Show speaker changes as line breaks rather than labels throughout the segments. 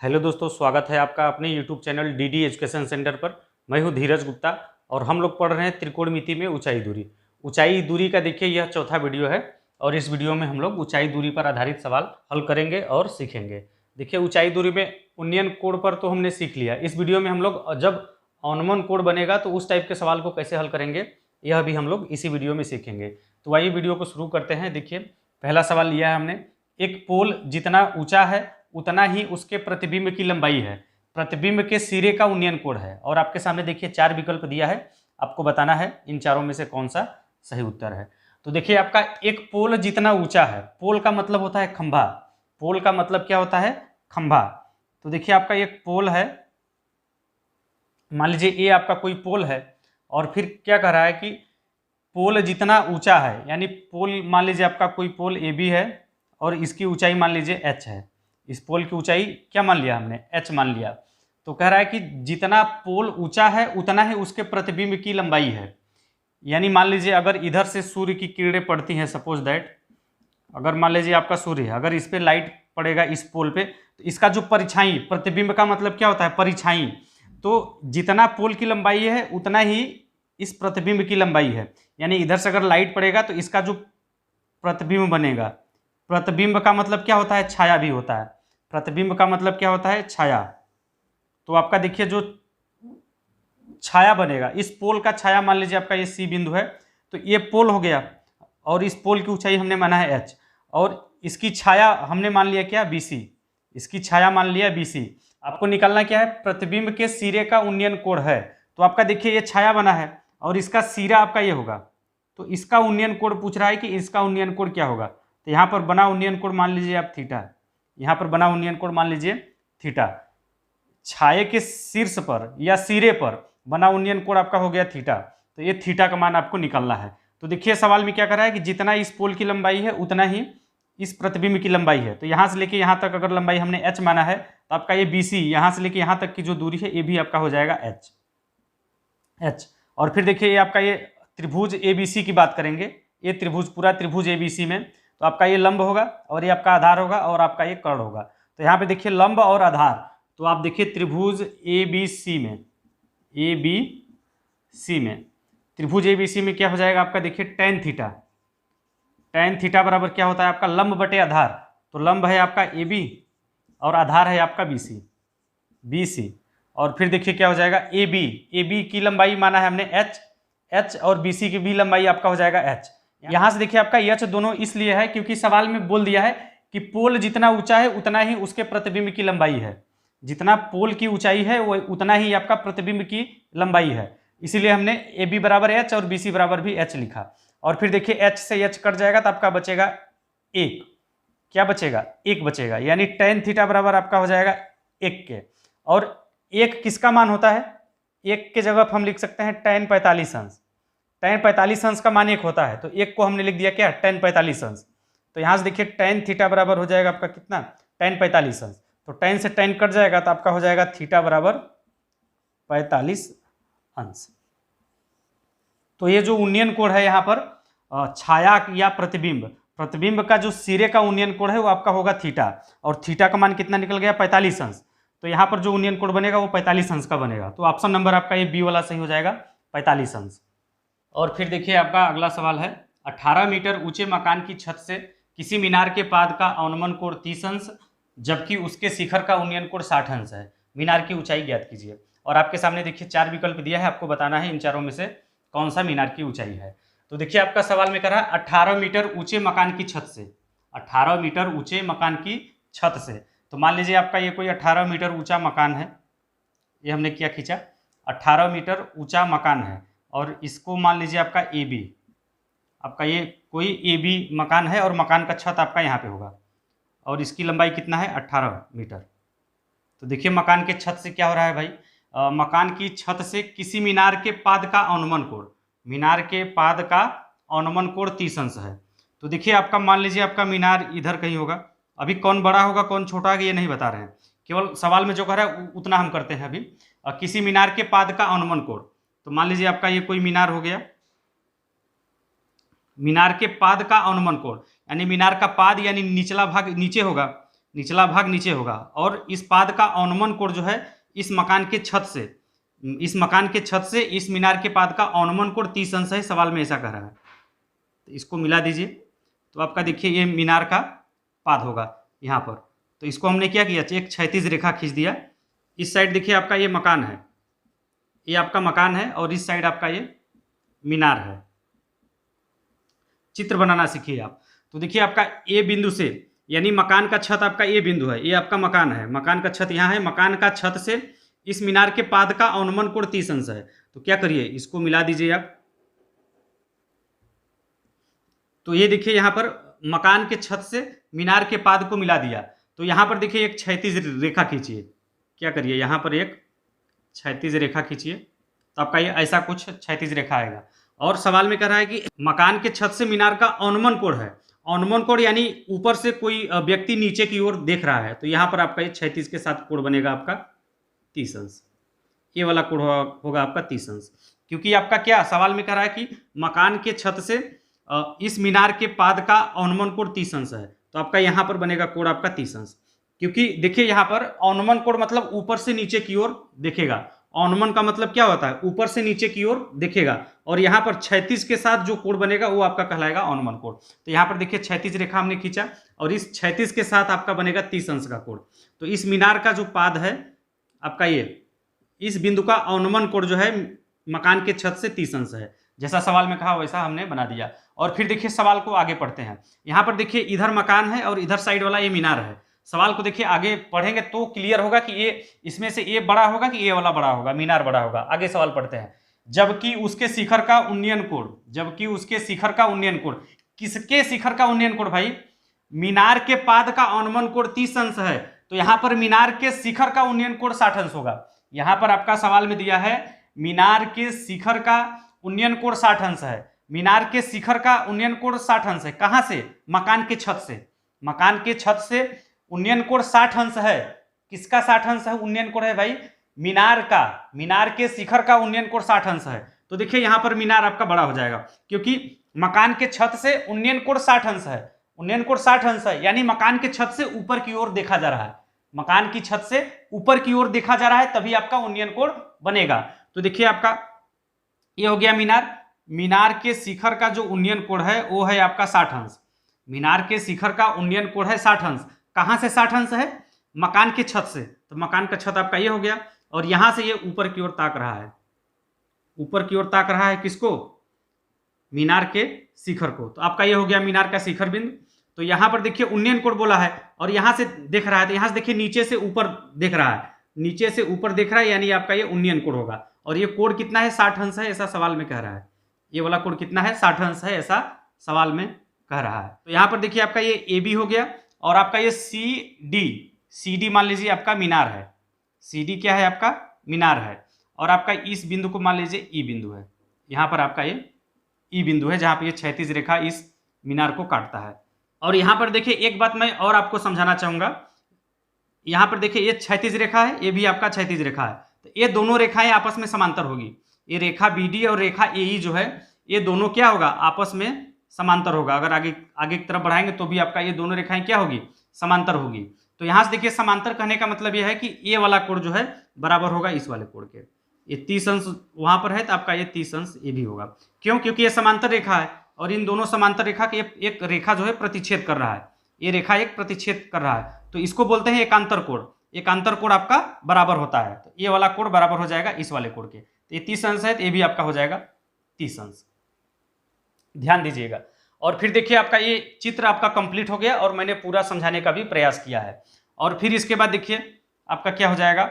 Hello दोस्तों, स्वागत है आपका अपने YouTube channel DD education centre पर। मैं हूं धीरज गुप्ता और हम लोग पढ़ रहे हैं त्रिकोणमिति में ऊंचाई दूरी। ऊंचाई दूरी का देखिए यह चौथा वीडियो है और इस वीडियो में हम लोग ऊंचाई दूरी पर आधारित सवाल हल करेंगे और सीखेंगे। देखिए ऊंचाई दूरी में उन्नयन कोण पर तो हमने सीख लिया। इस वीडियो में हम लोग जब अवनमन कोण बनेगा तो उस टाइप के सवाल को कैसे हल करेंगे यह भी हम लोग इसी वीडियो में सीखेंगे। तो आइए वीडियो को शुरू करते हैं। देखिए पहला सवाल लिया है हमने, एक पोल जितना ऊंचा है उतना ही उसके प्रतिबिंब की लंबाई है। प्रतिबिंब के सिरे का उन्नयन कोण है और आपके सामने देखिए चार विकल्प दिया है, आपको बताना है इन चारों में से कौन सा सही उत्तर है। तो देखिए आपका एक पोल जितना ऊंचा है, पोल का मतलब होता है खंभा। पोल का मतलब क्या होता है? खंभा। तो देखिए आपका एक पोल है, मान लीजिए ये आपका कोई पोल है और फिर क्या कह रहा है कि पोल जितना ऊंचा है, यानी पोल मान लीजिए आपका कोई पोल ए बी है और इसकी ऊंचाई मान लीजिए h है। इस पोल की ऊंचाई क्या मान लिया हमने? h मान लिया। तो कह रहा है कि जितना पोल ऊंचा है उतना ही उसके प्रतिबिंब की लंबाई है। यानी मान लीजिए अगर इधर से सूर्य की किरणें पड़ती हैं, सपोज दैट अगर मान लीजिए आपका सूर्य है, अगर इस पे लाइट पड़ेगा इस पोल पे, तो इसका जो परिछाई, प्रतिबिंब का मतलब क्या होता है? परिछाई। तो जितना पोल की लंबाई है उतना ही इस प्रतिबिंब की लंबाई है। यानी इधर से अगर लाइट पड़ेगा तो इसका जो प्रतिबिंब बनेगा, प्रतिबिंब का मतलब क्या होता है? छाया भी होता है। प्रतिबिंब का मतलब क्या होता है? छाया। तो आपका देखिए जो छाया बनेगा, इस पोल का छाया मान लीजिए आपका ये सी बिंदु है, तो ये पोल हो गया और इस पोल की ऊंचाई हमने माना है h और इसकी छाया हमने मान लिया क्या? bc। इसकी छाया मान लिया bc। आपको निकालना क्या है? प्रतिबिंब के सिरे का उन्नयन कोण है। तो आपका देखिए ये छाया बना है और इसका सिरा आपका ये होगा, तो इसका उन्नयन कोण पूछ रहा है कि इसका उन्नयन कोण क्या होगा। तो यहाँ पर बना उन्नयन कोण मान लीजिए आप थीटा, यहाँ पर बना उन्नयन कोण मान लीजिए थीटा। छाये के शीर्ष पर या सिरे पर बना उन्नयन कोण आपका हो गया थीटा। तो ये थीटा का मान आपको निकालना है। तो देखिए सवाल में क्या कर रहा है कि जितना इस पोल की लंबाई है उतना ही इस प्रतिबिंब की लंबाई है। तो यहाँ से लेके यहाँ तक अगर लंबाई हमने h माना है तो आपका ये BC, यहाँ से लेके यहाँ तक की जो दूरी है ये भी आपका हो जाएगा h। और फिर देखिए ये आपका ये त्रिभुज ABC की बात करेंगे। ये त्रिभुज, पूरा त्रिभुज ABC में तो आपका ये लंब होगा और ये आपका आधार होगा और आपका ये कर्ण होगा। तो यहाँ पे देखिए लंब और आधार, तो आप देखिए त्रिभुज ABC में त्रिभुज ABC में क्या हो जाएगा आपका? देखिए टेन थीटा। टेन थीटा बराबर क्या होता है आपका? लंब बटे आधार। तो लंब है आपका AB और आधार है आपका BC। और फिर देखिए क्या हो जाएगा? AB की लंबाई माना है हमने h और BC की भी लंबाई आपका हो जाएगा h। यहाँ से देखिए आपका h दोनों इसलिए है क्योंकि सवाल में बोल दिया है कि पोल जितना ऊंचा है उतना ही उसके प्रतिबिंब की लंबाई है। जितना पोल की ऊंचाई है वो उतना ही आपका प्रतिबिंब की लंबाई है, इसीलिए हमने AB बराबर h और BC बराबर भी h लिखा। और फिर देखिए h से h कट जाएगा तो आपका बचेगा 1। क्या बचेगा? 1 बचेगा। यानी tan थीटा बराबर आपका हो जाएगा 1 के। और 1 किसका मान होता है? 1 के जगह हम लिख सकते हैं tan 45 अंश। tan 45 अंश का मान 1 होता है, तो 1 को हमने लिख दिया क्या? tan 45 अंश। तो यहाँ से देखिए tan थीटा बराबर हो जाएगा आपका कितना? tan 45 अंश। तो tan से tan कट जाएगा तो आपका हो जाएगा थीटा बराबर 45 अंश। तो ये जो उन्नयन कोण है यहाँ पर छाया या प्रतिबिंब का जो सिरे का उन्नयन कोण है वो आपका होगा थीटा, और थीटा का मान कितना निकल गया? 45 अंश। तो यहाँ पर जो उन्नयन कोण बनेगा वो 45 अंश का बनेगा। तो ऑप्शन नंबर आपका ये बी वाला सही हो जाएगा, 45 अंश। और फिर देखिए आपका अगला सवाल है, 18 मीटर ऊंचे मकान की छत से किसी मीनार के पाद का अवनमन कोण 30 अंश जबकि उसके शिखर का उन्नयन कोण 60 अंश है। मीनार की ऊंचाई ज्ञात कीजिए। और आपके सामने देखिए चार विकल्प दिया है, आपको बताना है इन चारों में से कौन सा मीनार की ऊंचाई है। तो देखिए आपका सवाल में कह रहा है 18 मीटर ऊंचे मकान की छत से, 18 मीटर ऊंचे मकान की छत से। तो मान लीजिए आपका ये कोई 18 मीटर ऊंचा मकान है, ये हमने क्या खींचा? 18 मीटर ऊंचा मकान है और इसको मान लीजिए आपका AB, आपका ये कोई AB मकान है और मकान का छत आपका यहाँ पे होगा और इसकी लंबाई कितना है? 18 मीटर। तो देखिए मकान के छत से क्या हो रहा है भाई? मकान की छत से किसी मीनार के पाद का अवनमन कोण, मीनार के पाद का अवनमन कोण 30 अंश है। तो देखिए आपका मान लीजिए आपका मीनार इधर कहीं होगा, अभी कौन बड़ा होगा कौन छोटा होगा ये नहीं बता रहे हैं, केवल सवाल में जो कह रहा है उतना हम करते हैं अभी। किसी मीनार के पाद का अवनमन कोण, तो मान लीजिए आपका ये कोई मीनार हो गया, मीनार के पाद का अवनमन कोण यानी मीनार का पाद यानी निचला भाग नीचे होगा, निचला भाग नीचे होगा, और इस पाद का अनुमान कोण जो है इस मकान के छत से इस मीनार के पाद का अनुमान कोण 30 अंश है, सवाल में ऐसा कह रहा है। तो इसको मिला दीजिए, तो आपका देखिए ये मीनार का पाद होगा यहाँ पर। तो इसको हमने क्या किया, एक क्षैतिज रेखा खींच दिया। इस साइड देखिए आपका ये मकान है, ये आपका मकान है, और इस साइड आपका ये मीनार है। चित्र बनाना सीखिए आप। तो देखिए आपका ए बिंदु से, यानी मकान का छत आपका ए बिंदु है, ये आपका मकान है, मकान का छत यहाँ है, मकान का छत से इस मीनार के पाद का अनुमान कोण 30 अंश है। तो क्या करिए, इसको मिला दीजिए आप। तो ये देखिए यहाँ पर मकान के छत से मीनार के पाद को मिला दिया। तो यहाँ पर देखिए एक क्षैतिज रेखा खींचिए। क्या करिए, यहाँ पर एक क्षैतिज रेखा खींचिए, तो आपका ये ऐसा कुछ क्षैतिज रेखा आएगा। और सवाल में कह रहा है कि मकान के छत से मीनार का अनुमान कोण है, अनुमान कोण यानी ऊपर से कोई व्यक्ति नीचे की ओर देख रहा है, तो यहाँ पर आपका ये क्षैतिज के साथ कोण बनेगा आपका 30 अंश। ये वाला कोण होगा आपका 30 अंश, क्योंकि आपका क्या सवाल में कह रहा है कि मकान के छत से इस मीनार के पाद का अनुमान कोण 30 अंश है, तो आपका यहाँ पर बनेगा कोण आपका 30 अंश। क्योंकि देखिए यहाँ पर अनुमान कोण मतलब ऊपर से नीचे की ओर देखेगा, अनुमान का मतलब क्या होता है, ऊपर से नीचे की ओर देखेगा, और यहाँ पर क्षैतिज के साथ जो कोण बनेगा वो आपका कहलाएगा अनुमान कोण। तो यहाँ पर देखिए क्षैतिज रेखा हमने खींचा, और इस क्षैतिज के साथ आपका बनेगा 30 अंश का कोण। तो इस मीनार का जो पाद है आपका ये, इस बिंदु का अनुमान कोण जो है मकान के छत से 30 अंश है। जैसा सवाल में कहा वैसा हमने बना दिया। और फिर देखिए सवाल को आगे पढ़ते हैं। यहाँ पर देखिए इधर मकान है और इधर साइड वाला ये मीनार है। सवाल को देखिए आगे पढ़ेंगे तो क्लियर होगा कि ये इसमें से ये बड़ा होगा कि ये वाला बड़ा होगा, मीनार बड़ा होगा। आगे सवाल पढ़ते हैं। जबकि उसके शिखर का उन्नयन कोण, जबकि उसके शिखर का उन्नयन कोण, किसके शिखर का उन्नयन कोण भाई, मीनार के पाद का अनुमान कोण 30 अंश है, तो यहाँ पर मीनार के शिखर का उन्नयन कोण 60 अंश होगा। यहाँ पर आपका सवाल में दिया है मीनार के शिखर का उन्नयन कोण 60 अंश है, मीनार के शिखर का उन्नयन कोण 60 अंश है। कहां से, मकान के छत से, मकान के छत से उन्नयन कोण 60 अंश है। किसका 60 अंश है उन्नयन कोण है भाई, मीनार का, मीनार के शिखर का उन्नयन कोण 60 अंश है। तो देखिए यहां पर मीनार आपका बड़ा हो जाएगा, क्योंकि मकान के छत से उन्नयन कोण 60 अंश है, उन्नयन कोण 60 अंश है, यानी मकान के छत से ऊपर की ओर देखा जा रहा है, मकान की छत से ऊपर की ओर देखा जा रहा है, तभी आपका उन्नयन कोण बनेगा। तो देखिए आपका ये हो गया मीनार, मीनार के शिखर का जो उन्नयन कोण है वो है आपका 60 अंश। मीनार के शिखर का उन्नयन कोण है 60 अंश। कहां से 60 अंश है, मकान के छत से, तो मकान का छत आपका ये हो गया, और यहां से ये ऊपर की ओर ताक रहा है, ऊपर की ओर ताक रहा है किसको, मीनार के शिखर को। तो आपका ये हो गया मीनार का शिखर बिंदु। तो यहां पर देखिए उन्नयन कोण बोला है, और यहां से देख रहा है, तो यहां से देखिए नीचे से ऊपर देख रहा है, नीचे से ऊपर देख रहा है, यानी आपका ये उन्नयन कोण होगा। और ये कोण कितना है, 60 अंश है, ऐसा सवाल में कह रहा है। ये वाला कोण कितना है, 60 अंश है, ऐसा सवाल में कह रहा है। तो यहाँ पर देखिए आपका ये ए बी हो गया, और आपका ये सी डी मान लीजिए आपका मीनार है, सी डी क्या है आपका मीनार है, और आपका इस बिंदु को मान लीजिए ई बिंदु है। यहाँ पर आपका ये ई बिंदु है जहाँ पे ये क्षैतिज रेखा इस मीनार को काटता है। और यहाँ पर देखिए एक बात मैं और आपको समझाना चाहूँगा, यहाँ पर देखिए ये क्षैतिज रेखा है, ये भी आपका क्षैतिज रेखा है, तो ये दोनों रेखाएं आपस में समांतर होगी। ये रेखा BD और रेखा AE जो है, ये दोनों क्या होगा, आपस में समांतर होगा। अगर आगे की तरफ बढ़ाएंगे तो भी आपका ये दोनों रेखाएं क्या होगी, समांतर होगी। तो यहाँ से देखिए समांतर कहने का मतलब यह है कि ये वाला कोण जो है बराबर होगा इस वाले कोण के। ये 30 अंश वहां पर है, तो आपका ये 30 अंश ये भी होगा। क्यों, क्योंकि ये समांतर रेखा है, और इन दोनों समांतर रेखा के एक रेखा जो है प्रतिच्छेद कर रहा है, ये रेखा एक प्रतिच्छेद कर रहा है, तो इसको बोलते हैं एकांतर कोण। एकांतर कोण आपका बराबर होता है, तो ये वाला कोण बराबर हो जाएगा इस वाले कोण के। तो ये 30 अंश है, तो ये भी आपका हो जाएगा 30 अंश, ध्यान दीजिएगा। और फिर देखिए आपका ये चित्र आपका कंप्लीट हो गया, और मैंने पूरा समझाने का भी प्रयास किया है। और फिर इसके बाद देखिए आपका क्या हो जाएगा,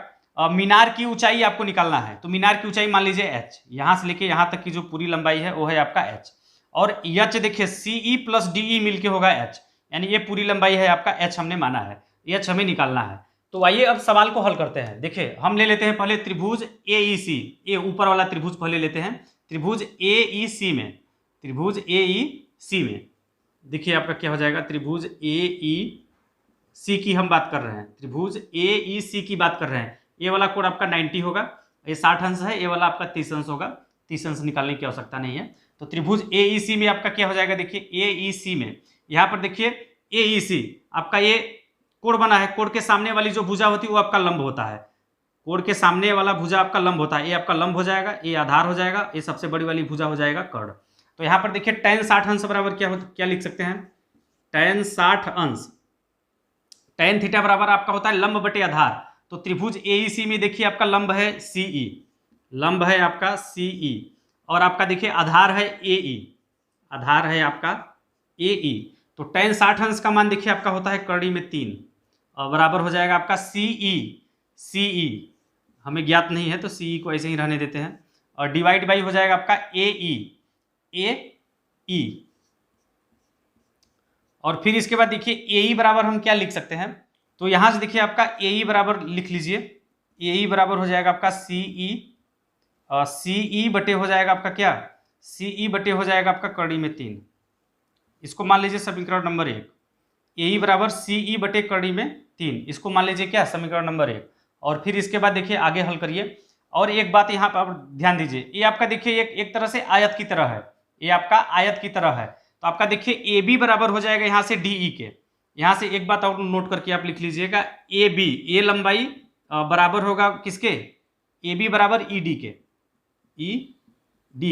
मीनार की ऊंचाई आपको निकालना है। तो मीनार की ऊंचाई मान लीजिए h, यहाँ से लेके यहाँ तक की जो पूरी लंबाई है वो है आपका h, और h देखिए CE प्लस DE मिलके होगा h, यानी ये पूरी लंबाई है आपका h हमने माना है, h हमें निकालना है। तो आइए अब सवाल को हल करते हैं। देखिए हम ले लेते हैं पहले त्रिभुज AEC, ये ऊपर वाला त्रिभुज पहले लेते हैं, त्रिभुज AEC में, त्रिभुज AEC में देखिए आपका क्या हो जाएगा, त्रिभुज AEC की हम बात कर रहे हैं, त्रिभुज AEC की बात कर रहे हैं। ये वाला कोण आपका 90 होगा, ये 60 अंश है, ये वाला आपका 30 अंश होगा, 30 अंश निकालने की आवश्यकता नहीं है। तो त्रिभुज AEC में आपका क्या हो जाएगा, देखिए AEC में यहाँ पर देखिए AEC आपका ये कोण बना है, कोण के सामने वाली जो भुजा होती है वो आपका लंब होता है, कोण के सामने वाला भुजा आपका लंब होता है, ये आपका लंब हो जाएगा, ये आधार हो जाएगा, ये सबसे बड़ी वाली भुजा हो जाएगा कर्ण। तो यहाँ पर देखिए tan 60 अंश बराबर क्या लिख सकते हैं, tan 60 अंश, tan थीटा बराबर आपका होता है लंब बटे आधार। तो त्रिभुज AEC में देखिए आपका लंब है CE, लंब है आपका CE, और आपका देखिए आधार है AE, आधार है आपका AE। तो tan 60 अंश का मान देखिए आपका होता है कड़ी में 3 और बराबर हो जाएगा आपका CE हमें ज्ञात नहीं है तो CE को ऐसे ही रहने देते हैं, और डिवाइड बाई हो जाएगा आपका AE। और फिर इसके बाद देखिए AE बराबर हम क्या लिख सकते हैं, तो यहां से देखिए आपका AE बराबर लिख लीजिए, AE बराबर हो जाएगा आपका CE बटे हो जाएगा आपका क्या, CE बटे हो जाएगा आपका कड़ी में 3। इसको मान लीजिए समीकरण नंबर 1, AE बराबर CE बटे कड़ी में 3, इसको मान लीजिए क्या समीकरण नंबर 1। और फिर इसके बाद देखिए आगे हल करिए। और एक बात यहाँ पर ध्यान दीजिए, ये आपका देखिए एक तरह से आयत की तरह है, ये आपका आयत की तरह है। तो आपका देखिए AB बराबर हो जाएगा यहाँ से DE के। यहाँ से एक बात और नोट करके आप लिख लीजिएगा, AB, ये लंबाई बराबर होगा किसके, AB बराबर ED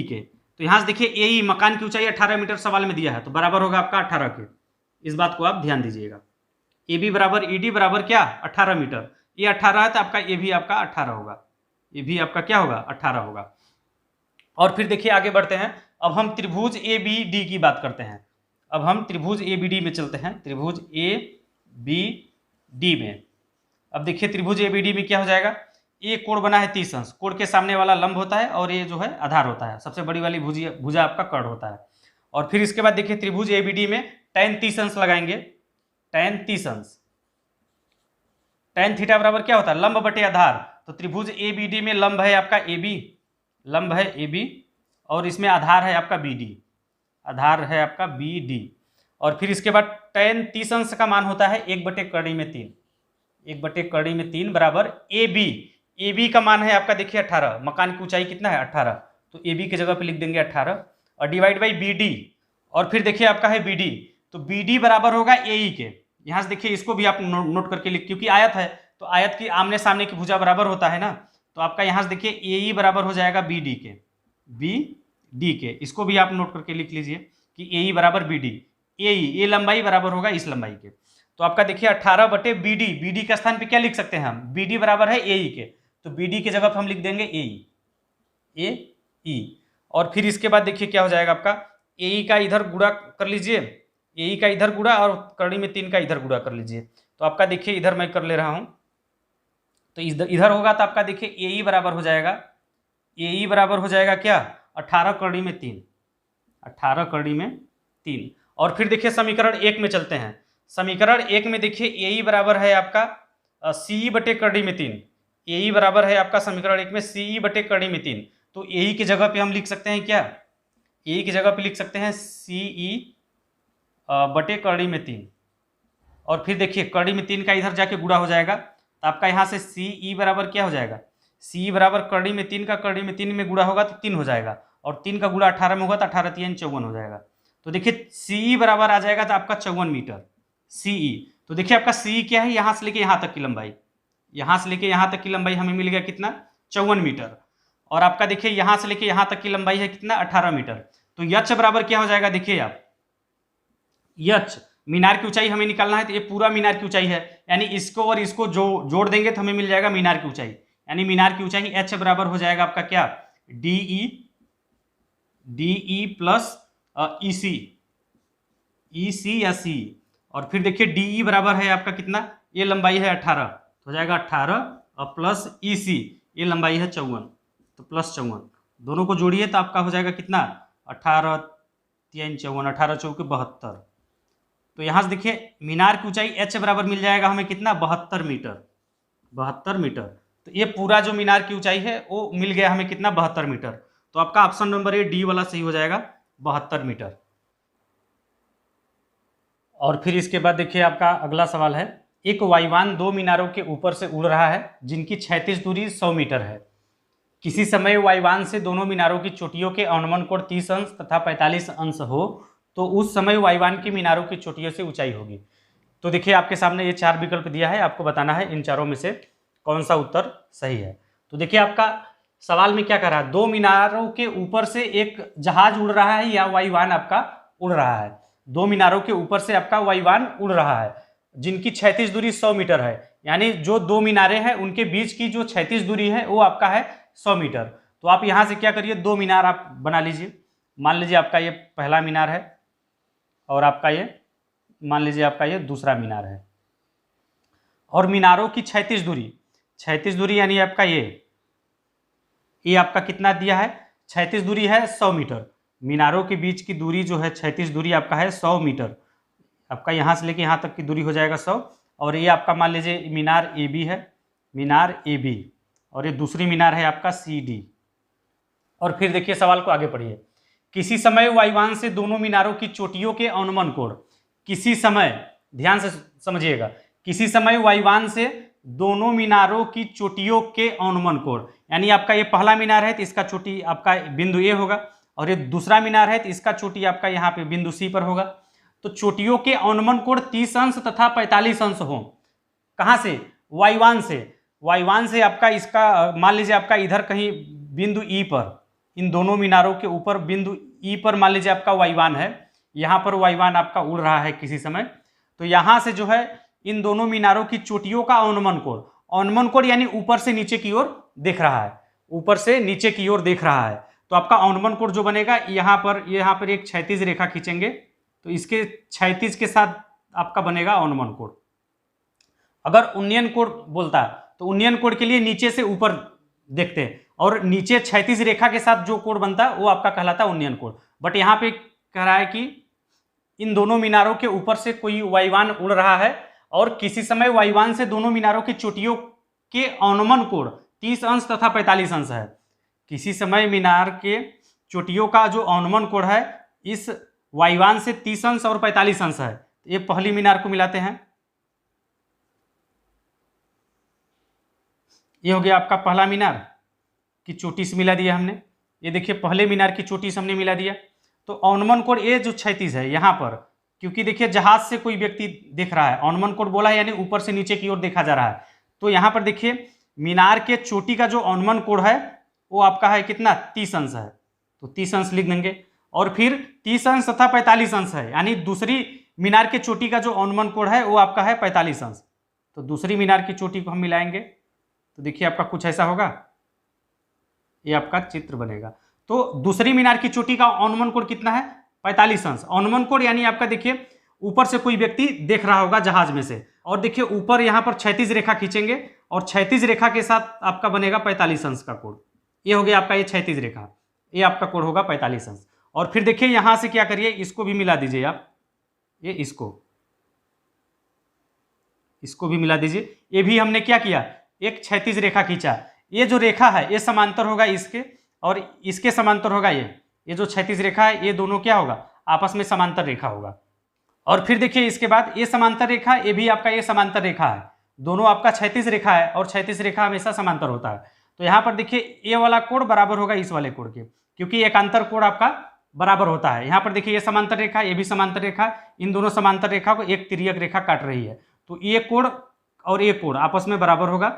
के। तो यहाँ से देखिए AE मकान की ऊंचाई 18 मीटर सवाल में दिया है, तो बराबर होगा आपका 18 के। इस बात को आप ध्यान दीजिएगा, AB बराबर ED बराबर क्या 18 मीटर, ये 18 है तो आपका ये भी आपका 18 होगा, ये भी आपका क्या होगा 18 होगा। और फिर देखिए आगे बढ़ते हैं, अब हम त्रिभुज ABD की बात करते हैं। अब हम त्रिभुज ABD में चलते हैं, त्रिभुज ABD में। अब देखिए त्रिभुज ABD में क्या हो जाएगा, ये कोण बना है 30 अंश, कोण के सामने वाला लंब होता है और ये जो है आधार होता है, सबसे बड़ी वाली भुजा आपका कर्ण होता है। और फिर इसके बाद देखिए त्रिभुज ABD में tan 30 अंश लगाएंगे, tan 30 अंश, tan थीटा बराबर क्या होता है लंब बटे आधार। तो त्रिभुज ABD में लंब है आपका AB, लंब है AB, और इसमें आधार है आपका BD, आधार है आपका BD। और फिर इसके बाद tan 30 अंश का मान होता है 1 बटे कड़ी में 3, 1 बटे कड़ी में 3 बराबर AB का मान है आपका देखिए 18, मकान की ऊंचाई कितना है 18, तो AB की जगह पे लिख देंगे 18 और डिवाइड बाई BD। और फिर देखिए आपका है BD, तो BD बराबर होगा AE के। यहाँ से देखिए इसको भी आप नोट करके लिख, क्योंकि आयत है तो आयत की आमने सामने की भुजा बराबर होता है ना, तो आपका यहाँ से देखिए AE बराबर हो जाएगा BD के। इसको भी आप नोट करके लिख लीजिए कि AE बराबर BD, ये लंबाई बराबर होगा इस लंबाई के। तो आपका देखिए 18 बटे BD के स्थान पे क्या लिख सकते हैं हम, BD बराबर है AE के, तो BD की जगह पर हम लिख देंगे AE। और फिर इसके बाद देखिए क्या हो जाएगा आपका, AE का इधर गुणा कर लीजिए, AE का इधर गुणा और कड़ी में 3 का इधर गुणा कर लीजिए। तो आपका देखिए इधर मैं कर ले रहा हूं, तो इधर होगा तो आपका देखिए AE बराबर हो जाएगा, AE बराबर हो जाएगा क्या 18 कड़ी में 3, 18 कड़ी में 3। और फिर देखिए समीकरण 1 में चलते हैं। समीकरण 1 में देखिए AE बराबर है आपका CE बटे कड़ी में 3, AE बराबर है आपका समीकरण 1 में CE बटे कड़ी में 3। तो AE की जगह पे हम लिख सकते हैं क्या, AE की जगह पे लिख सकते हैं CE बटे कड़ी में 3। और फिर देखिए कड़ी में 3 का इधर जाके गुणा हो जाएगा, तो आपका यहाँ से CE बराबर क्या हो जाएगा, CE बराबर कड़ी में 3 का कड़ी में 3 में गुणा होगा तो 3 हो जाएगा, और 3 का गुणा 18 में होगा तो 18 3 54 हो जाएगा। तो देखिए CE बराबर आ जाएगा तो आपका 54 मीटर CE। तो देखिए आपका CE क्या है, यहाँ से लेके यहाँ तक की लंबाई, यहाँ से लेके यहाँ तक की लंबाई हमें मिल गया कितना 54 मीटर। और आपका देखिए यहाँ से लेके यहाँ तक की लंबाई है कितना 18 मीटर। तो यच्छ बराबर क्या हो जाएगा, देखिए आप यच्छ मीनार की ऊंचाई हमें निकालना है, तो ये पूरा मीनार की ऊंचाई है, यानी इसको और इसको जो जोड़ देंगे तो हमें मिल जाएगा मीनार की ऊंचाई, यानी मीनार की ऊंचाई H बराबर हो जाएगा आपका क्या DE प्लस EC या C। और फिर देखिए DE बराबर है आपका कितना, ये लंबाई है 18, तो हो जाएगा 18 और प्लस EC ये लंबाई है 54, तो प्लस 54 दोनों को जोड़िए तो आपका हो जाएगा कितना 18 3 54, 18 चौके 72। तो यहाँ से देखिए मीनार की ऊंचाई H बराबर मिल जाएगा हमें कितना 72 मीटर, 72 मीटर। तो ये पूरा जो मीनार की ऊंचाई है वो मिल गया हमें कितना 72 मीटर। तो आपका ऑप्शन नंबर ए डी वाला सही हो जाएगा 72 मीटर। और फिर इसके बाद देखिए आपका अगला सवाल है, एक वायुयान 2 मीनारों के ऊपर से उड़ रहा है जिनकी क्षैतिज दूरी 100 मीटर है। किसी समय वायुयान से दोनों मीनारों की चोटियों के अवनमन कोण 30 अंश तथा 45 अंश हो तो उस समय वायुयान की मीनारों की चोटियों से ऊंचाई होगी। तो देखिए आपके सामने ये 4 विकल्प दिया है, आपको बताना है इन चारों में से कौन सा उत्तर सही है। तो देखिए आपका सवाल में क्या कर रहा है, 2 मीनारों के ऊपर से एक जहाज उड़ रहा है या वायुयान आपका उड़ रहा है। 2 मीनारों के ऊपर से आपका वायुयान उड़ रहा है जिनकी क्षैतिज दूरी 100 मीटर है, यानी जो 2 मीनारें हैं उनके बीच की जो क्षैतिज दूरी है वो आपका है 100 मीटर। तो आप यहाँ से क्या करिए, 2 मीनार आप बना लीजिए। मान लीजिए आपका ये पहला मीनार है और आपका ये मान लीजिए आपका ये दूसरा मीनार है। और मीनारों की क्षैतिज दूरी यानी आपका ये आपका कितना दिया है, क्षैतिज दूरी है 100 मीटर। मीनारों के बीच की दूरी जो है क्षैतिज दूरी आपका है 100 मीटर। आपका यहाँ से लेके यहाँ तक की दूरी हो जाएगा 100। और ये आपका मान लीजिए मीनार ए बी है, मीनार ए बी, और ये दूसरी मीनार है आपका सी डी। और फिर देखिए सवाल को आगे पढ़िए। किसी समय वायुयान से दोनों मीनारों की चोटियों के अनुमान कोण, किसी समय, ध्यान से समझिएगा, किसी समय वायुयान से दोनों मीनारों की चोटियों के अनुमान कोण, यानी आपका ये पहला मीनार है तो इसका चोटी आपका बिंदु ए होगा, और ये दूसरा मीनार है तो इसका चोटी आपका यहाँ पे बिंदु सी पर होगा। तो चोटियों के अनुमान कोण 30 अंश तथा 45 अंश हो। कहाँ से, वायुयान से। वायुयान से आपका इसका मान लीजिए आपका इधर कहीं बिंदु ई पर, इन दोनों मीनारों के ऊपर बिंदु ई पर मान लीजिए आपका वायुयान है, यहाँ पर वायुयान आपका उड़ रहा है किसी समय। तो यहाँ से जो है इन दोनों मीनारों की चोटियों का अनुमान कोण यानी ऊपर से नीचे की ओर देख रहा है, ऊपर से नीचे की ओर देख रहा है। तो आपका अनुमान कोण जो बनेगा, यहाँ पर एक क्षैतिज रेखा खींचेंगे तो इसके क्षैतिज के साथ आपका बनेगा अनुमान कोण। अगर उन्नयन कोण बोलता है तो उन्नयन कोण के लिए नीचे से ऊपर देखते हैं, और नीचे क्षैतिज रेखा के साथ जो कोण बनता है वो आपका कहलाता है उन्नयन कोण। बट यहाँ पे कह रहा है कि इन दोनों मीनारों के ऊपर से कोई वायुयान उड़ रहा है और किसी समय वायुयान से दोनों मीनारों की चोटियों के अनुमान कोण 30 अंश तथा 45 अंश है। किसी समय मीनार के चोटियों का जो अनुमान कोण है इस वायुयान से 30 अंश और 45 अंश है। ये पहली मीनार को मिलाते हैं, ये हो गया आपका पहला मीनार की चोटी से मिला दिया हमने। ये देखिए पहले मीनार की चोटी से हमने मिला दिया। तो अनुमान कोण ये जो क्षैतिज है यहाँ पर, क्योंकि देखिए जहाज से कोई व्यक्ति देख रहा है, अनुमान कोण बोला है यानी ऊपर से नीचे की ओर देखा जा रहा है। तो यहाँ पर देखिए मीनार के चोटी का जो अनुमान कोण है वो आपका है कितना, 30 अंश है। तो 30 अंश लिख देंगे। और फिर 30 अंश तथा 45 अंश है, यानी दूसरी मीनार के चोटी का जो अनुमान कोण है वो आपका है 45 अंश। तो दूसरी मीनार की चोटी को हम मिलाएंगे तो देखिए आपका कुछ ऐसा होगा, ये आपका चित्र बनेगा। तो दूसरी मीनार की चोटी का अनुमान कोण कितना है, 45 अंश। अनुमान कोण यानी आपका देखिए ऊपर से कोई व्यक्ति देख रहा होगा जहाज में से, और देखिए ऊपर यहाँ पर क्षैतिज रेखा खींचेंगे और क्षैतिज रेखा के साथ आपका बनेगा 45 अंश का कोण। ये हो गया आपका ये क्षैतिज रेखा, ये आपका कोण होगा 45 अंश। और फिर देखिए यहाँ से क्या करिए, इसको भी मिला दीजिए आप, ये इसको भी मिला दीजिए। ये भी हमने क्या किया, एक क्षैतिज रेखा खींचा। ये जो रेखा है ये समांतर होगा इसके, और इसके समांतर होगा ये जो क्षैतिज रेखा है, ये दोनों क्या होगा, आपस में समांतर रेखा होगा। और फिर देखिए इसके बाद ये समांतर रेखा, ये भी आपका ये समांतर रेखा है, दोनों आपका क्षैतिज रेखा है और क्षैतिज रेखा हमेशा समांतर होता है। तो यहाँ पर देखिए ये वाला कोण बराबर होगा इस वाले कोण के, क्योंकि एकांतर कोण आपका बराबर होता है। यहाँ पर देखिए ये समांतर रेखा, ये भी समांतर रेखा, इन दोनों समांतर रेखा को एक तिर्यक रेखा काट रही है। तो ये कोण और ये कोण आपस में बराबर होगा।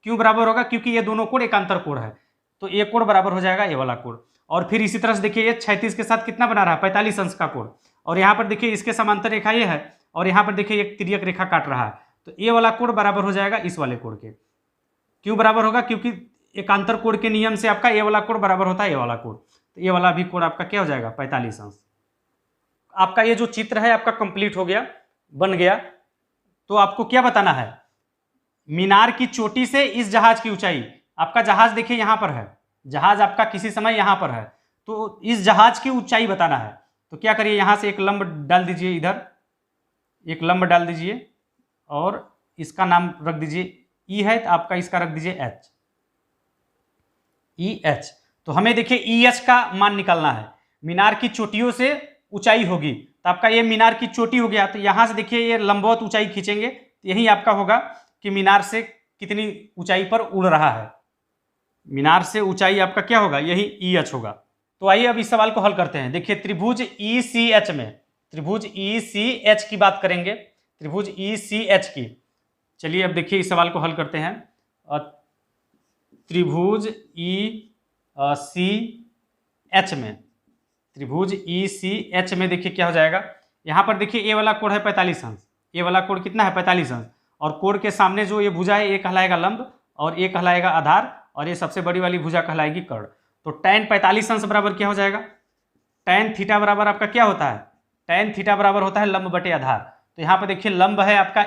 क्यों बराबर होगा, क्योंकि ये दोनों कोण एकांतर कोण है। तो ये कोण बराबर हो जाएगा ये वाला कोण। और फिर इसी तरह से देखिए ये क्षैतिज के साथ कितना बना रहा है, 45 अंश का कोण। और यहाँ पर देखिए इसके समांतर रेखा ये है, और यहाँ पर देखिए एक तिर्यक रेखा काट रहा है। तो ये वाला कोण बराबर हो जाएगा इस वाले कोण के। क्यों बराबर होगा, क्योंकि एकांतर कोण के नियम से आपका ये वाला कोण बराबर होता है ये वाला कोण। तो ये वाला भी कोण आपका क्या हो जाएगा, 45 अंश। आपका ये जो चित्र है आपका कंप्लीट हो गया, बन गया। तो आपको क्या बताना है, मीनार की चोटी से इस जहाज की ऊंचाई, आपका जहाज देखिए यहाँ पर है, जहाज आपका किसी समय यहाँ पर है, तो इस जहाज की ऊंचाई बताना है। तो क्या करिए, यहाँ से एक लंब डाल दीजिए, इधर एक लंब डाल दीजिए और इसका नाम रख दीजिए ई है, तो आपका इसका रख दीजिए एच, ई एच। तो हमें देखिए ई एच का मान निकालना है। मीनार की चोटियों से ऊंचाई होगी, तो आपका ये मीनार की चोटी हो गया। तो यहाँ से देखिए ये लंबवत ऊंचाई खींचेंगे, तो यही आपका होगा कि मीनार से कितनी ऊंचाई पर उड़ रहा है। मीनार से ऊंचाई आपका क्या होगा, यही ई एच होगा। तो आइए अब इस सवाल को हल करते हैं। देखिए त्रिभुज ई सी एच में, त्रिभुज ई सी एच की बात करेंगे। त्रिभुज ECH की। चलिए अब देखिए इस सवाल को हल करते हैं। त्रिभुज ECH में, त्रिभुज ECH में देखिए क्या हो जाएगा। यहाँ पर देखिए ए वाला कोण है 45 अंश, ए वाला कोण कितना है 45 अंश, और कोण के सामने जो ये भुजा है ये कहलाएगा लंब और ये कहलाएगा आधार, और ये सबसे बड़ी वाली भुजा कहलाएगी कर्ण। तो tan 45 अंश बराबर क्या हो जाएगा, tan थीटा बराबर आपका क्या होता है, tan थीटा बराबर होता है लंब बटे आधार। तो यहाँ पर देखिए लंब है आपका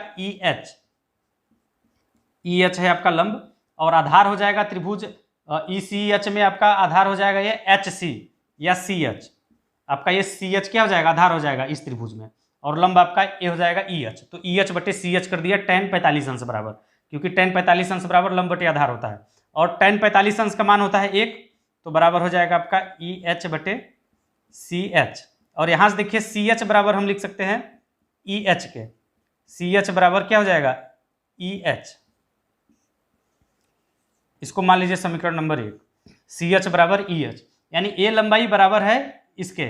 EH है आपका लंब, और आधार हो जाएगा त्रिभुज ECH में आपका आधार हो जाएगा ये HC या CH, आपका ये CH क्या हो जाएगा, आधार हो जाएगा इस त्रिभुज में, और लंब आपका ये हो जाएगा EH। तो EH बटे CH कर दिया tan 45 अंश बराबर, क्योंकि tan 45 अंश बराबर लंब बटे आधार होता है, और tan 45 अंश का मान होता है 1, तो बराबर हो जाएगा आपका EH बटे CH। और यहाँ से देखिए CH बराबर हम लिख सकते हैं EH के, CH बराबर क्या हो जाएगा EH, इसको मान लीजिए समीकरण नंबर 1, CH बराबर EH, यानी ये लंबाई बराबर है इसके,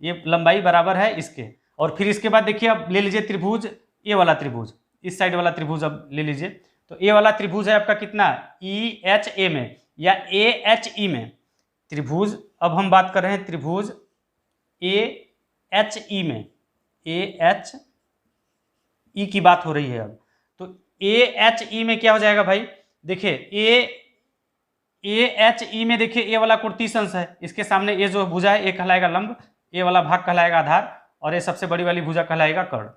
ये लंबाई बराबर है इसके। और फिर इसके बाद देखिए अब ले लीजिए त्रिभुज, ये वाला त्रिभुज, इस साइड वाला त्रिभुज अब ले लीजिए। तो ये वाला त्रिभुज है आपका कितना, EHA में या AHE में त्रिभुज, अब हम बात कर रहे हैं त्रिभुज AHE में, AHE की बात हो रही है अब। तो AHE में क्या हो जाएगा भाई, देखिए AHE में देखिए ए वाला कोण 30 अंश है, इसके सामने ये जो भुजा है ये कहलाएगा लंब, ये वाला भाग कहलाएगा आधार, और ये सबसे बड़ी वाली भुजा कहलाएगा कर्ण।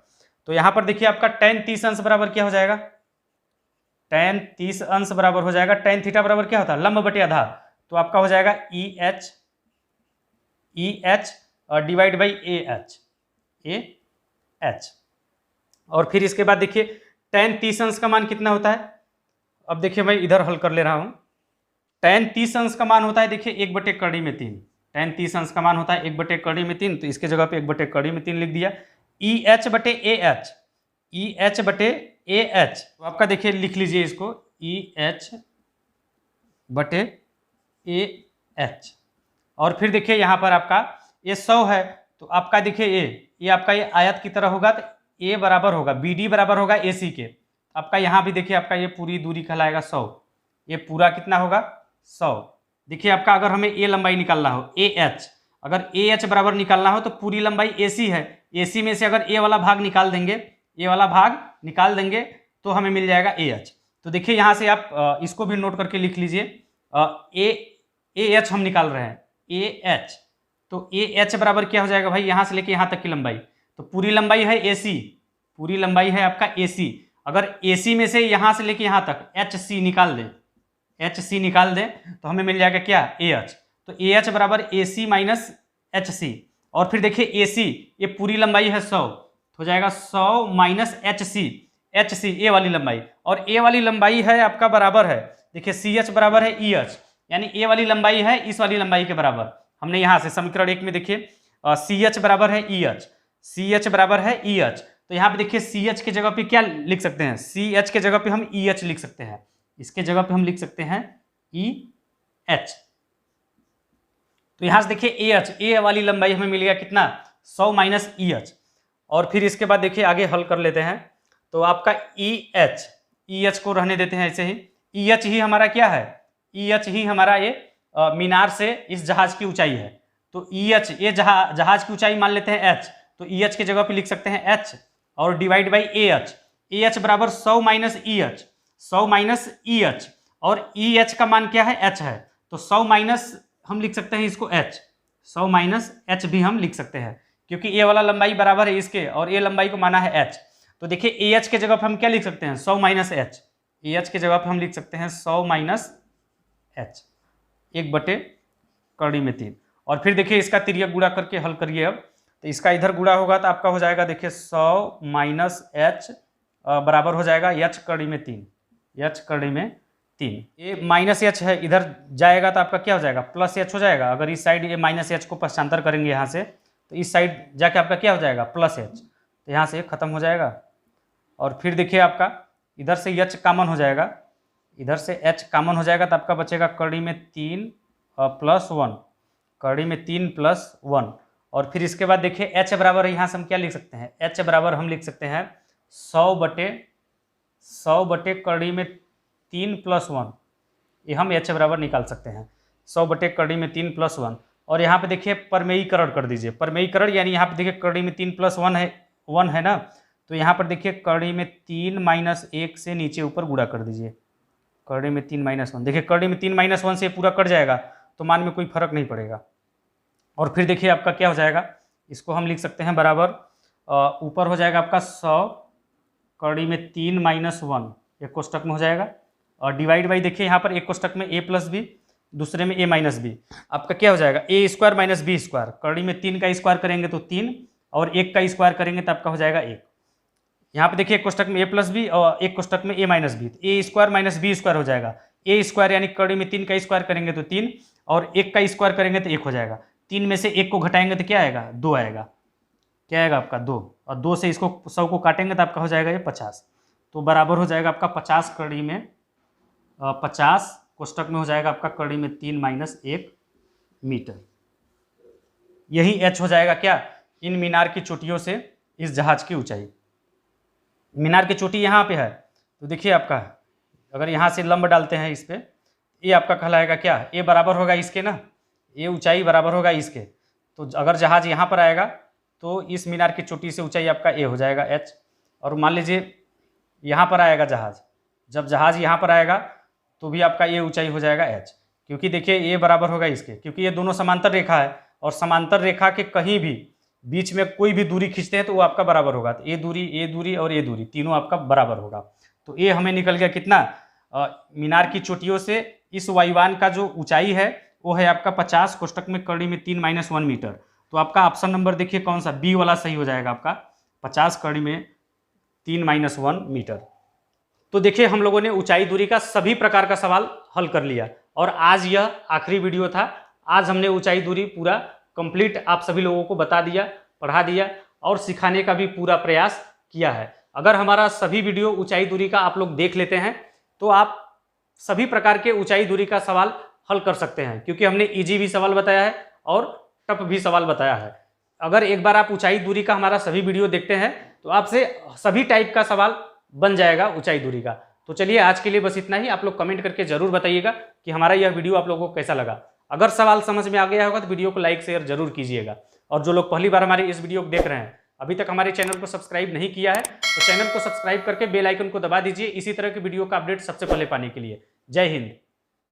तो यहाँ पर देखिए आपका tan 30 अंश बराबर क्या हो जाएगा, tan 30 अंश बराबर हो जाएगा tan थीटा बराबर क्या होता है, लंब बटे आधार, तो आपका हो जाएगा EH डिवाइड बाई AH। और फिर इसके बाद देखिए tan 30 अंश का मान कितना होता है, अब देखिए मैं इधर हल कर ले रहा हूँ। tan 30 अंश का मान होता है देखिए 1/3 में 3, tan 30 अंश का मान होता है 1/3 में 3, तो इसके जगह पे 1/3 में 3 लिख दिया। EH बटे AH, EH बटे AH, तो आपका देखिए लिख लीजिए इसको EH बटे AH। और फिर देखिए यहाँ पर आपका ये 100 है, तो आपका देखिए ये आपका ये आयत की तरह होगा, तो A बराबर होगा BD बराबर होगा AC के। आपका यहाँ भी देखिए आपका ये पूरी दूरी कहलाएगा 100, ये पूरा कितना होगा 100। देखिए आपका अगर हमें ए लंबाई निकालना हो AH, अगर AH बराबर निकालना हो तो पूरी लंबाई AC है, AC में से अगर ए वाला भाग निकाल देंगे, ये वाला भाग निकाल देंगे तो हमें मिल जाएगा AH। तो देखिए यहाँ से आप इसको भी नोट करके लिख लीजिए, AH हम निकाल रहे हैं AH, तो AH बराबर क्या हो जाएगा भाई, यहाँ से लेके यहाँ तक की लंबाई, तो पूरी लंबाई है AC, पूरी लंबाई है आपका AC, अगर AC में से यहाँ से लेके यहाँ तक HC निकाल दें, HC निकाल दें तो हमें मिल जाएगा क्या AH। तो AH बराबर AC माइनस HC, और फिर देखिए AC ये पूरी लंबाई है 100, हो जाएगा 100 माइनस HC ए वाली लंबाई, और ए वाली लंबाई है आपका बराबर है देखिए CH बराबर है EH, यानी ए वाली लंबाई है इस वाली लंबाई के बराबर। हमने यहाँ से समीकरण 1 में देखिए CH बराबर है EH, CH बराबर है EH, तो यहाँ पे देखिए CH के जगह पे क्या लिख सकते हैं, CH के जगह पे हम EH लिख सकते हैं, इसके जगह पे हम लिख सकते हैं EH। तो यहाँ से देखिए AH, ए वाली लंबाई हमें मिल गया कितना 100 माइनस EH। और फिर इसके बाद देखिए आगे हल कर लेते हैं। तो आपका EH को रहने देते हैं ऐसे ही, EH ही हमारा क्या है, EH ही हमारा ये मीनार से इस जहाज की ऊंचाई है। तो EH ये जहाज की ऊंचाई मान लेते हैं H, तो EH की जगह पे लिख सकते हैं H और डिवाइड बाई AH। AH बराबर 100 माइनस EH, 100 माइनस EH, और EH का मान क्या है H है, तो 100 माइनस हम लिख सकते हैं इसको H, 100 माइनस H भी हम लिख सकते हैं, क्योंकि ये वाला लंबाई बराबर है इसके और ये लंबाई को माना है H। तो देखिए AH के जगह पे हम क्या लिख सकते हैं 100 माइनस H, AH के जगह पे हम लिख सकते हैं 100 माइनस H 1/3। और फिर देखिए इसका तिर्यक गुणा करके हल करिए अब, तो इसका इधर गुणा होगा तो आपका हो जाएगा देखिए 100 माइनस H बराबर हो जाएगा H कड़ी में 3, H कड़ी में 3। ये माइनस H है, इधर जाएगा तो आपका क्या हो जाएगा प्लस H हो जाएगा। अगर इस साइड ये माइनस H को पक्षांतर करेंगे यहाँ से, तो इस साइड जाके आपका क्या हो जाएगा प्लस H, तो यहाँ से खत्म हो जाएगा। और फिर देखिए आपका इधर से H कॉमन हो जाएगा, इधर से H कॉमन हो जाएगा तो आपका बचेगा कड़ी में 3 प्लस 1, कड़ी में 3 प्लस 1। और फिर इसके बाद देखिए H बराबर यहाँ से हम क्या लिख सकते हैं, H बराबर हम लिख सकते हैं 100 बटे कड़ी में 3 + 1, ये हम h बराबर निकाल सकते हैं। 100 बटे कड़ी में 3 + 1, और यहाँ पे देखिए परमेयीकरण कर दीजिए। परमेयीकरण यानी यहाँ पे देखिए कड़ी में 3 + 1 है ना, तो यहाँ पर देखिए कड़ी में 3 - 1 से नीचे ऊपर गुणा कर दीजिए। कड़ी में 3 - 1, देखिए कड़ी में 3 - 1 से पूरा कट जाएगा तो मान में कोई फर्क नहीं पड़ेगा। और फिर देखिए आपका क्या हो जाएगा, इसको हम लिख सकते हैं बराबर, ऊपर हो जाएगा आपका 100 कड़ी में 3 - 1 एक कोष्टक में हो जाएगा, और डिवाइड बाई देखिए यहाँ पर एक कोष्टक में a + b, दूसरे में a - b, आपका क्या हो जाएगा a² - b²। कड़ी में 3 का स्क्वायर करेंगे तो 3, और 1 का स्क्वायर करेंगे तो आपका हो जाएगा 1। यहाँ पे देखिए एक कोष्टक में a + b और एक कोष्टक में a - b, a² - b² हो जाएगा। a² यानी कड़ी में 3 का स्क्वायर करेंगे तो 3, और 1 का स्क्वायर करेंगे तो 1 हो जाएगा। 3 में से 1 को घटाएंगे तो क्या आएगा, 2 आएगा। क्या आएगा आपका 2, और 2 से इसको 100 को काटेंगे तो आपका हो जाएगा ये 50। तो बराबर हो जाएगा आपका 50 कड़ी में 50 कोष्टक में हो जाएगा आपका कड़ी में 3 - 1 मीटर। यही h हो जाएगा क्या, इन मीनार की चोटियों से इस जहाज की ऊंचाई। मीनार की चोटी यहाँ पे है, तो देखिए आपका अगर यहाँ से लंब डालते हैं इस पे, ये आपका कहलाएगा क्या, ये बराबर होगा इसके ना, ये ऊंचाई बराबर होगा इसके। तो अगर जहाज यहाँ पर आएगा तो इस मीनार की चोटी से ऊंचाई आपका ए हो जाएगा h। और मान लीजिए यहाँ पर आएगा जहाज, जब जहाज यहाँ पर आएगा तो भी आपका ये ऊंचाई हो जाएगा h, क्योंकि देखिए ये बराबर होगा इसके, क्योंकि ये दोनों समांतर रेखा है, और समांतर रेखा के कहीं भी बीच में कोई भी दूरी खींचते हैं तो वो आपका बराबर होगा। तो ये दूरी और ये दूरी तीनों आपका बराबर होगा। तो ये हमें निकल गया कितना, मीनार की चोटियों से इस वायुयान का जो ऊंचाई है वो है आपका 50 कोष्टक में कड़ी में 3 - 1 मीटर। तो आपका ऑप्शन नंबर देखिए कौन सा, बी वाला सही हो जाएगा आपका, 50 कड़ी में 3 - 1 मीटर। तो देखिए हम लोगों ने ऊंचाई दूरी का सभी प्रकार का सवाल हल कर लिया, और आज यह आखिरी वीडियो था। आज हमने ऊंचाई दूरी पूरा कंप्लीट आप सभी लोगों को बता दिया, पढ़ा दिया, और सिखाने का भी पूरा प्रयास किया है। अगर हमारा सभी वीडियो ऊंचाई दूरी का आप लोग देख लेते हैं तो आप सभी प्रकार के ऊंचाई दूरी का सवाल हल कर सकते हैं, क्योंकि हमने इजी भी सवाल बताया है और टफ भी सवाल बताया है। अगर एक बार आप ऊंचाई दूरी का हमारा सभी वीडियो देखते हैं तो आपसे सभी टाइप का सवाल बन जाएगा ऊंचाई दूरी का। तो चलिए आज के लिए बस इतना ही। आप लोग कमेंट करके जरूर बताइएगा कि हमारा यह वीडियो आप लोगों को कैसा लगा। अगर सवाल समझ में आ गया होगा तो वीडियो को लाइक शेयर जरूर कीजिएगा, और जो लोग पहली बार हमारे इस वीडियो को देख रहे हैं, अभी तक हमारे चैनल को सब्सक्राइब नहीं किया है तो चैनल को सब्सक्राइब करके बेल आइकन को दबा दीजिए, इसी तरह की वीडियो का अपडेट सबसे पहले पाने के लिए। जय हिंद।